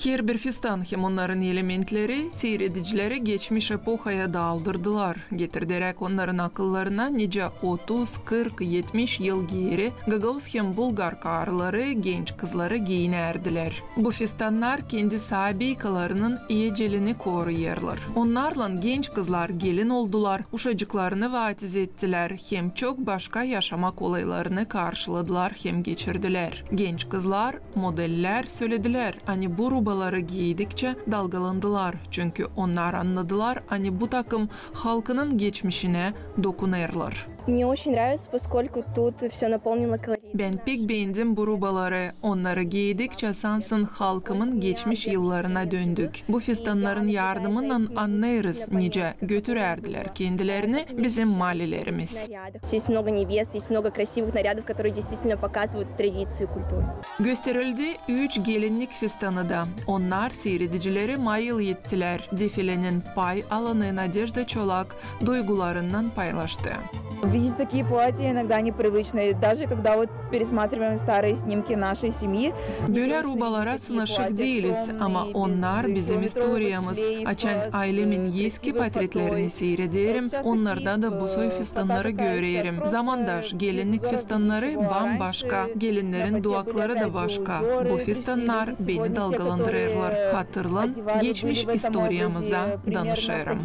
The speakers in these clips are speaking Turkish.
Her bir fistan hem onların elementleri seyredicileri geçmiş epohaya daldırdılar. Getirderek onların akıllarına nice 30, 40, 70 yıl geri Gagavuz hem Bulgar karıları, genç kızları giyinerdiler. Bu fistanlar kendi sabikalarının iyecelini koruyarlar. Onlarla genç kızlar gelin oldular, uşacıklarını vatiz ettiler, hem çok başka yaşamak olaylarını karşıladılar hem geçirdiler. Genç kızlar modeller söylediler, hani bu rubaları giydikçe dalgalandılar. Çünkü onlar anladılar, hani bu takım halkının geçmişine dokunurlar. Мне очень нравится, поскольку тут все наполнено колоритом. Ben pek beğendim bu rubaları. Onları giydikçe sansın halkımın geçmiş yıllarına döndük. Bu fistanların yardımıyla anlayırız nice götürerdiler kendilerini bizim malilerimiz. Здесь много невест, здесь много красивых нарядов, которые действительно показывают традиции и культуру. Gösterildi 3 gelinlik fistanı da. Onlar seyredicileri mayıl ettiler. Defilenin pay alanı Nadежда Çolak duygularından paylaştı. Видеть такие платья иногда непривычно. Даже когда вот пересматриваем старые снимки нашей семьи. Böyle rubalara sınışık değiliz ama onlar bizim historiyamız. Açan ailemin eski portretlerini seyrederim. Onlarda da bu soy fistanları görüyorum. Zamandaş gelinlik fistanları bambaşka. Gelinlerin duakları da başka. Bu fistanlar beni dalgalandırırlar. Hatırlan, geçmiş historiyamıza danışırım.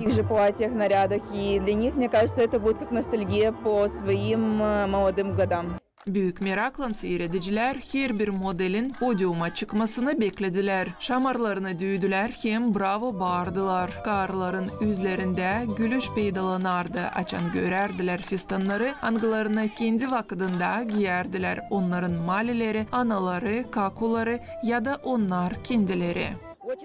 По своим молодым годам. Büyük merakla seyrediciler her bir modelin podyuma çıkmasını beklediler. Şamarlarını düğdüler hem bravo bağırdılar. Karların yüzlerinde gülüş peydalanardı. Açan görerdiler fistanları, angılarını kendi vakitinde giyerdiler. Onların malileri, anaları, kakuları ya da onlar kendileri.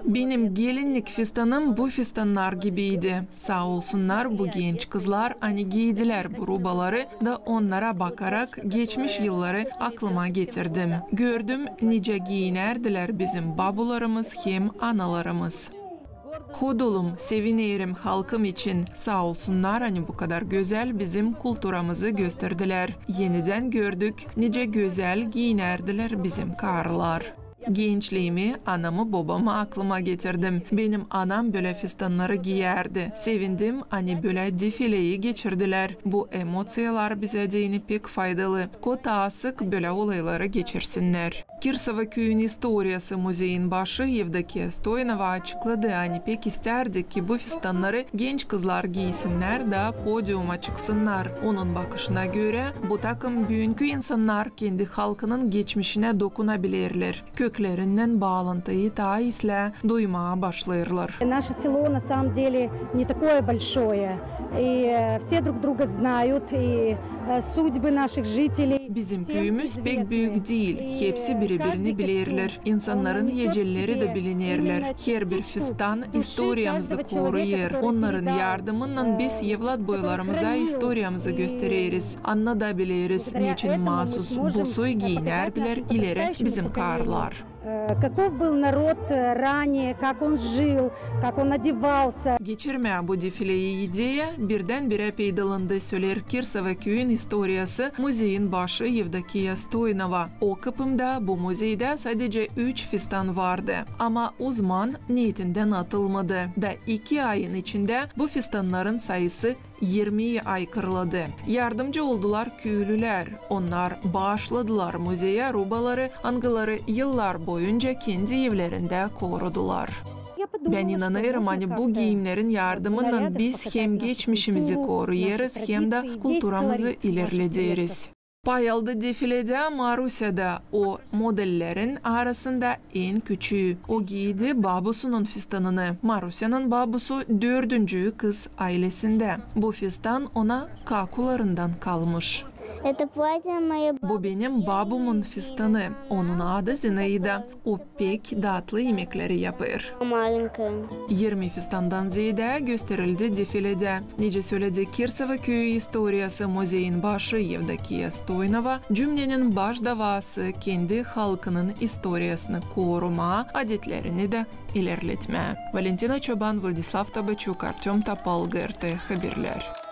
Benim gelinlik fistanım bu fistanlar gibiydi. Sağ olsunlar bu genç kızlar hani giydiler bu rubaları da onlara bakarak geçmiş yılları aklıma getirdim. Gördüm nice giyinerdiler bizim babularımız hem analarımız. Hodolum, sevinirim halkım için. Sağ olsunlar hani bu kadar güzel bizim kulturamızı gösterdiler. Yeniden gördük nice güzel giyinerdiler bizim karılar. Gençliğimi, anamı, babamı aklıma getirdim. Benim anam böyle fistanları giyerdi. Sevindim, hani böyle defileyi geçirdiler. Bu emosiyalar bize de pek faydalı. Kota sık böyle olayları geçirsinler. Kirsova köyün historiası müzeyin başı Yevdakiya Stoyanova açıkladı. Hani pek isterdik ki bu fistanları genç kızlar giysinler da podyuma çıksınlar. Onun bakışına göre bu takım büyünkü insanlar kendi halkının geçmişine dokunabilirler. Köklerinden bağlantıyı taisle duymaya başlayırlar. Наше село на самом деле не такое большое. И все друг друга знают, и судьбы наших жителей. Bizim köyümüz pek büyük değil. Hepsi birbirini bilirler. İnsanların yecelleri de bilinirler. Her bir fistan historiyamızı koruyur. Onların yardımıyla biz evlat boylarımıza historiyamızı gösteririz. Anlatabiliriz. Niçin mahsus bu soy giyinerdiler ileri bizim karlar. Каков был народ ранее, как он жил, как он одевался. Geçirmeye bu defileyi ideya birdenbire peydalandı söyler Kirsova köyün historiası müzeyin başı Yevdakiya Stoyanova. O kısımda bu müzeyde sadece 3 fistan vardı ama uzman niyetinden atılmadı da 2 ayın içinde bu fistanların sayısı 20'yi aykırıladı. Yardımcı oldular köylüler. Onlar bağışladılar müzeye rubaları, angıları yıllar boyunca kendi evlerinde korudular. Ben inanıyorum hani bu giyimlerin yardımıyla biz hem geçmişimizi koruyarız hem de kulturamızı ilerletiriz. Pay aldı defilede Marusya'da o modellerin arasında en küçüğü. O giydi babusunun fistanını. Marusya'nın babusu 4. kız ailesinde. Bu fistan ona kakularından kalmış. Bu benim babamın fistanı. Onun adı Zinaida. O pek tatlı yemekleri yapar. 20 fistandan ziyade gösterildi defilede. Nice söyledi Kirsova köyü historiası müzeyin başı Yevdakiya Stoyanova cümlenin baş davası kendi halkının historiasını koruma, adetlerini de ilerletme. Valentina Çoban, Vladislav Tabachuk, Artyom Topal, GRT Haberler.